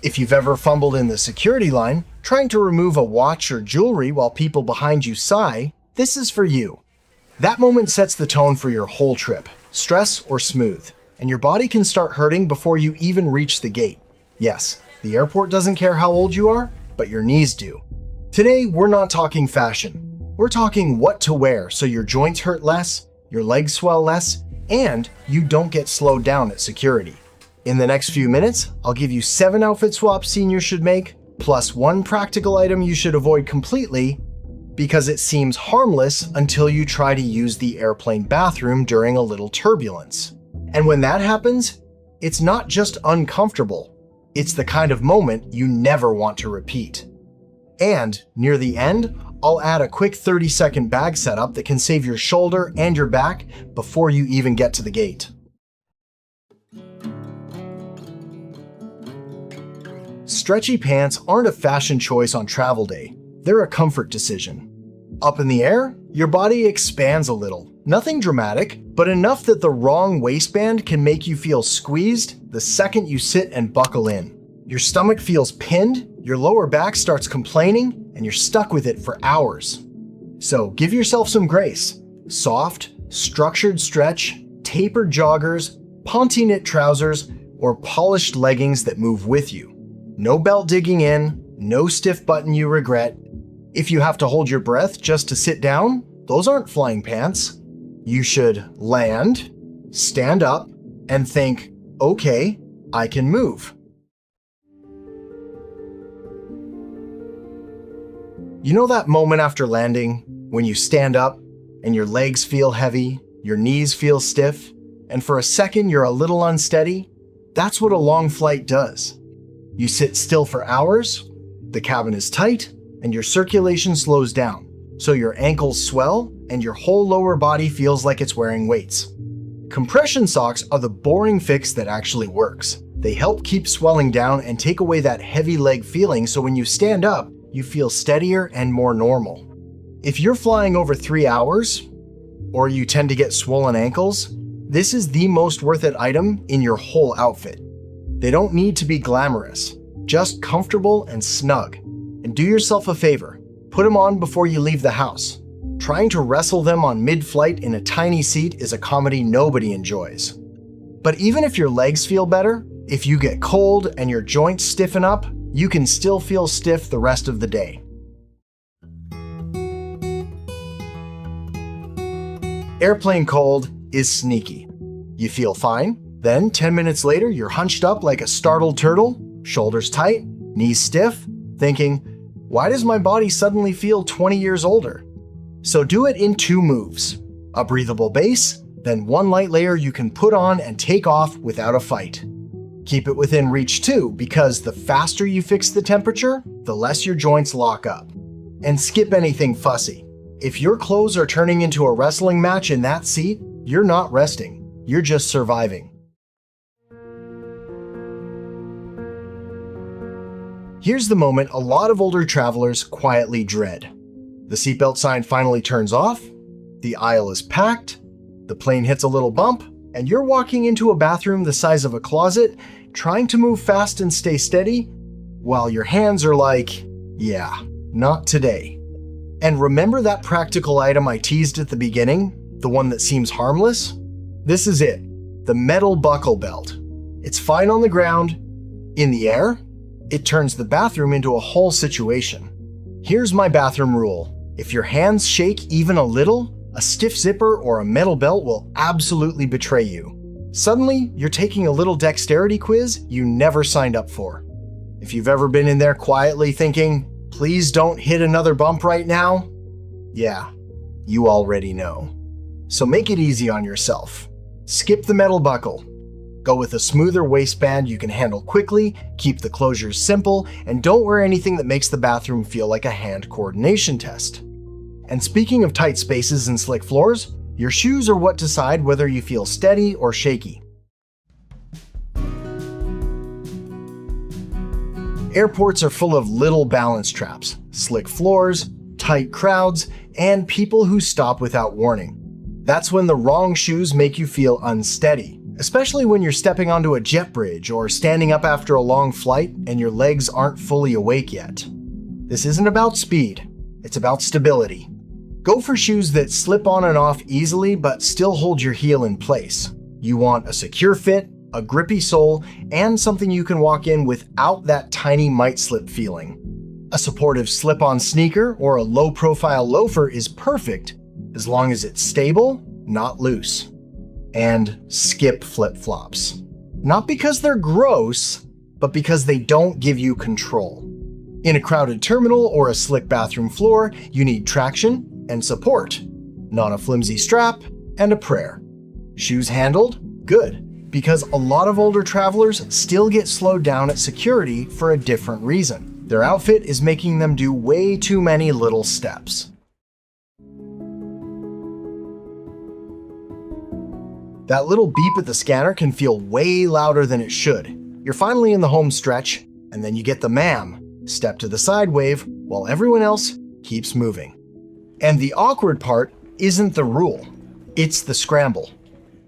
If you've ever fumbled in the security line, trying to remove a watch or jewelry while people behind you sigh, this is for you. That moment sets the tone for your whole trip, stress or smooth, and your body can start hurting before you even reach the gate. Yes, the airport doesn't care how old you are, but your knees do. Today, we're not talking fashion. We're talking what to wear so your joints hurt less, your legs swell less, and you don't get slowed down at security. In the next few minutes, I'll give you 7 outfit swaps seniors should make, plus 1 practical item you should avoid completely, because it seems harmless until you try to use the airplane bathroom during a little turbulence. And when that happens, it's not just uncomfortable, it's the kind of moment you never want to repeat. And near the end, I'll add a quick 30-second bag setup that can save your shoulder and your back before you even get to the gate. Stretchy pants aren't a fashion choice on travel day. They're a comfort decision. Up in the air, your body expands a little. Nothing dramatic, but enough that the wrong waistband can make you feel squeezed the second you sit and buckle in. Your stomach feels pinned, your lower back starts complaining, and you're stuck with it for hours. So give yourself some grace. Soft, structured stretch, tapered joggers, ponte knit trousers, or polished leggings that move with you. No belt digging in, no stiff button you regret. If you have to hold your breath just to sit down, those aren't flying pants. You should land, stand up, and think, okay, I can move. You know that moment after landing, when you stand up and your legs feel heavy, your knees feel stiff, and for a second you're a little unsteady? That's what a long flight does. You sit still for hours, the cabin is tight, and your circulation slows down, so your ankles swell and your whole lower body feels like it's wearing weights. Compression socks are the boring fix that actually works. They help keep swelling down and take away that heavy leg feeling, so when you stand up, you feel steadier and more normal. If you're flying over 3 hours, or you tend to get swollen ankles, this is the most worth it item in your whole outfit. They don't need to be glamorous, just comfortable and snug. And do yourself a favor, put them on before you leave the house. Trying to wrestle them on mid-flight in a tiny seat is a comedy nobody enjoys. But even if your legs feel better, if you get cold and your joints stiffen up, you can still feel stiff the rest of the day. Airplane cold is sneaky. You feel fine, then 10 minutes later you're hunched up like a startled turtle, shoulders tight, knees stiff, thinking, why does my body suddenly feel 20 years older? So do it in 2 moves. A breathable base, then 1 light layer you can put on and take off without a fight. Keep it within reach too, because the faster you fix the temperature, the less your joints lock up. And skip anything fussy. If your clothes are turning into a wrestling match in that seat, you're not resting, you're just surviving. Here's the moment a lot of older travelers quietly dread. The seatbelt sign finally turns off, the aisle is packed, the plane hits a little bump, and you're walking into a bathroom the size of a closet, trying to move fast and stay steady, while your hands are like, yeah, not today. And remember that practical item I teased at the beginning, the one that seems harmless? This is it, the metal buckle belt. It's fine on the ground. In the air, it turns the bathroom into a whole situation. Here's my bathroom rule. If your hands shake even a little, a stiff zipper or a metal belt will absolutely betray you. Suddenly, you're taking a little dexterity quiz you never signed up for. If you've ever been in there quietly thinking, please don't hit another bump right now, yeah, you already know. So make it easy on yourself. Skip the metal buckle. Go with a smoother waistband you can handle quickly, keep the closures simple, and don't wear anything that makes the bathroom feel like a hand coordination test. And speaking of tight spaces and slick floors, your shoes are what decide whether you feel steady or shaky. Airports are full of little balance traps, slick floors, tight crowds, and people who stop without warning. That's when the wrong shoes make you feel unsteady, especially when you're stepping onto a jet bridge or standing up after a long flight and your legs aren't fully awake yet. This isn't about speed, it's about stability. Go for shoes that slip on and off easily but still hold your heel in place. You want a secure fit, a grippy sole, and something you can walk in without that tiny might slip feeling. A supportive slip-on sneaker or a low-profile loafer is perfect as long as it's stable, not loose. And skip flip-flops. Not because they're gross, but because they don't give you control. In a crowded terminal or a slick bathroom floor, you need traction and support, not a flimsy strap and a prayer. Shoes handled? Good, because a lot of older travelers still get slowed down at security for a different reason. Their outfit is making them do way too many little steps. That little beep at the scanner can feel way louder than it should. You're finally in the home stretch, and then you get the ma'am, step to the side wave, while everyone else keeps moving. And the awkward part isn't the rule, it's the scramble.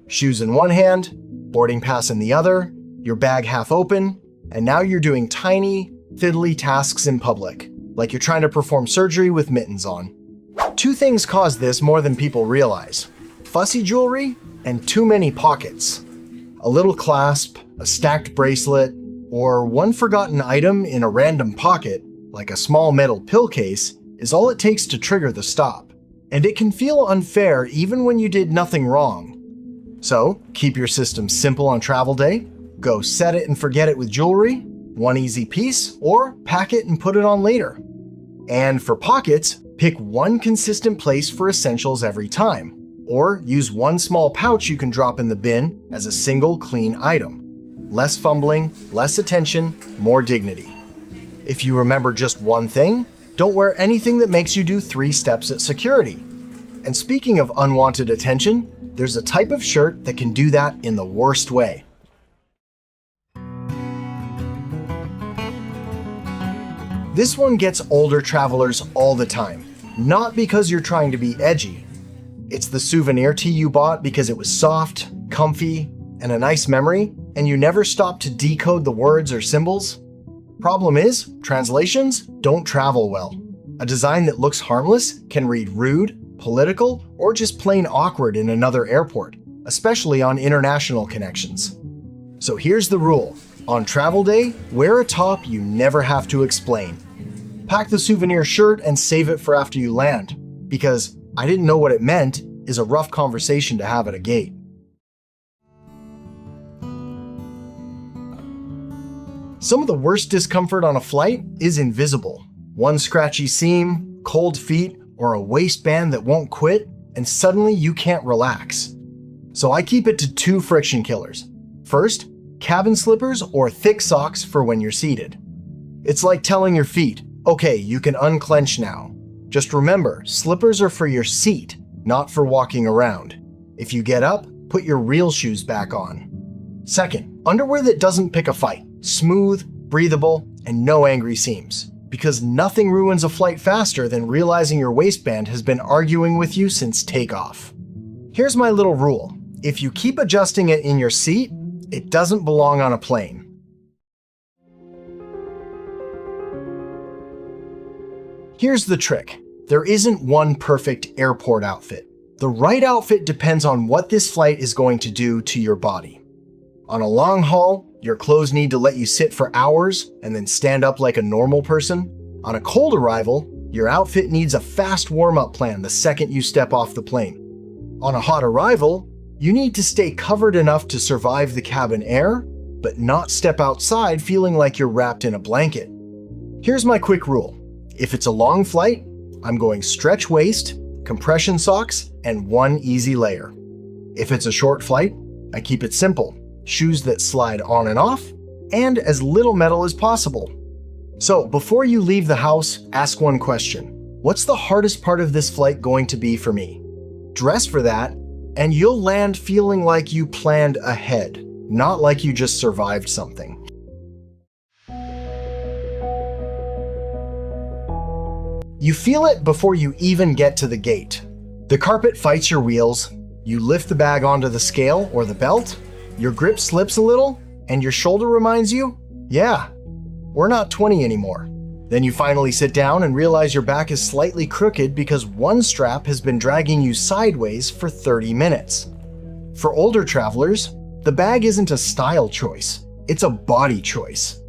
Shoes in one hand, boarding pass in the other, your bag half open, and now you're doing tiny, fiddly tasks in public, like you're trying to perform surgery with mittens on. Two things cause this more than people realize: fussy jewelry and too many pockets. A little clasp, a stacked bracelet, or one forgotten item in a random pocket, like a small metal pill case, is all it takes to trigger the stop. And it can feel unfair even when you did nothing wrong. So, keep your system simple on travel day, go set it and forget it with jewelry, one easy piece, or pack it and put it on later. And for pockets, pick one consistent place for essentials every time, or use one small pouch you can drop in the bin as a single clean item. Less fumbling, less attention, more dignity. If you remember just one thing, don't wear anything that makes you do 3 steps at security. And speaking of unwanted attention, there's a type of shirt that can do that in the worst way. This one gets older travelers all the time, not because you're trying to be edgy. It's the Souvenir tee you bought because it was soft, comfy, and a nice memory, and you never stopped to decode the words or symbols. Problem is, translations don't travel well. A design that looks harmless can read rude, political, or just plain awkward in another airport, especially on international connections. So here's the rule. On travel day, wear a top you never have to explain. Pack the Souvenir shirt and save it for after you land, because "I didn't know what it meant" is a rough conversation to have at a gate. Some of the worst discomfort on a flight is invisible. One scratchy seam, cold feet, or a waistband that won't quit, and suddenly you can't relax. So I keep it to 2 friction killers. First, cabin slippers or thick socks for when you're seated. It's like telling your feet, okay, you can unclench now. Just remember, slippers are for your seat, not for walking around. If you get up, put your real shoes back on. Second, underwear that doesn't pick a fight. Smooth, breathable, and no angry seams. Because nothing ruins a flight faster than realizing your waistband has been arguing with you since takeoff. Here's my little rule. If you keep adjusting it in your seat, it doesn't belong on a plane. Here's the trick. There isn't one perfect airport outfit. The right outfit depends on what this flight is going to do to your body. On a long haul, your clothes need to let you sit for hours and then stand up like a normal person. On a cold arrival, your outfit needs a fast warm-up plan the second you step off the plane. On a hot arrival, you need to stay covered enough to survive the cabin air, but not step outside feeling like you're wrapped in a blanket. Here's my quick rule. If it's a long flight, I'm going stretch waist, compression socks, and one easy layer. If it's a short flight, I keep it simple. Shoes that slide on and off, and as little metal as possible. So before you leave the house, ask one question. What's the hardest part of this flight going to be for me? Dress for that, and you'll land feeling like you planned ahead, not like you just survived something. You feel it before you even get to the gate. The carpet fights your wheels, you lift the bag onto the scale or the belt, Your grip slips a little, and your shoulder reminds you, yeah, we're not 20 anymore. Then you finally sit down and realize your back is slightly crooked because one strap has been dragging you sideways for 30 minutes. For older travelers, the bag isn't a style choice, it's a body choice.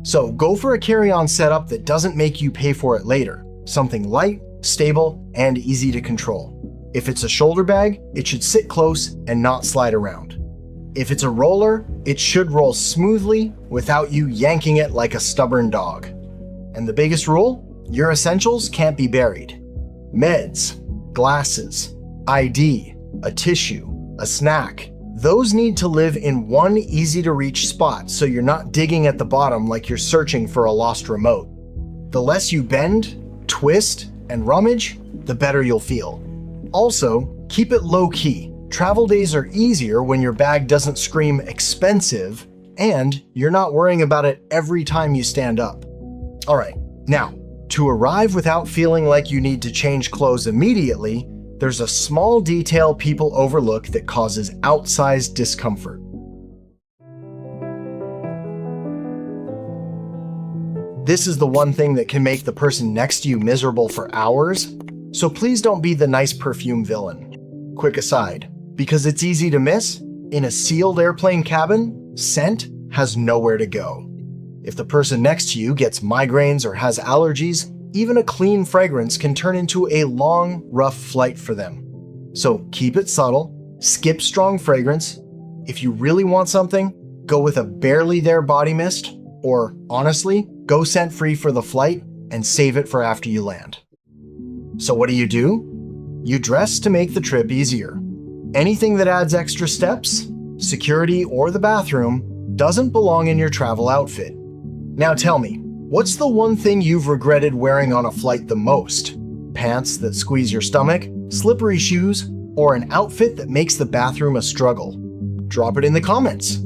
So go for a carry-on setup that doesn't make you pay for it later. Something light, stable, and easy to control. If it's a shoulder bag, it should sit close and not slide around. If it's a roller, it should roll smoothly without you yanking it like a stubborn dog. And the biggest rule? Your essentials can't be buried. Meds, glasses, ID, a tissue, a snack. Those need to live in one easy-to-reach spot so you're not digging at the bottom like you're searching for a lost remote. The less you bend, twist, and rummage, the better you'll feel. Also, keep it low-key. Travel days are easier when your bag doesn't scream expensive and you're not worrying about it every time you stand up. All right, now, to arrive without feeling like you need to change clothes immediately, there's a small detail people overlook that causes outsized discomfort. This is the one thing that can make the person next to you miserable for hours, so please don't be the nice perfume villain. Quick aside, because it's easy to miss, in a sealed airplane cabin, scent has nowhere to go. If the person next to you gets migraines or has allergies, even a clean fragrance can turn into a long, rough flight for them. So keep it subtle, skip strong fragrance. If you really want something, go with a barely there body mist, or honestly, go scent-free for the flight and save it for after you land. So what do? You dress to make the trip easier. Anything that adds extra steps, security, or the bathroom doesn't belong in your travel outfit. Now tell me, what's the one thing you've regretted wearing on a flight the most? Pants that squeeze your stomach, slippery shoes, or an outfit that makes the bathroom a struggle? Drop it in the comments.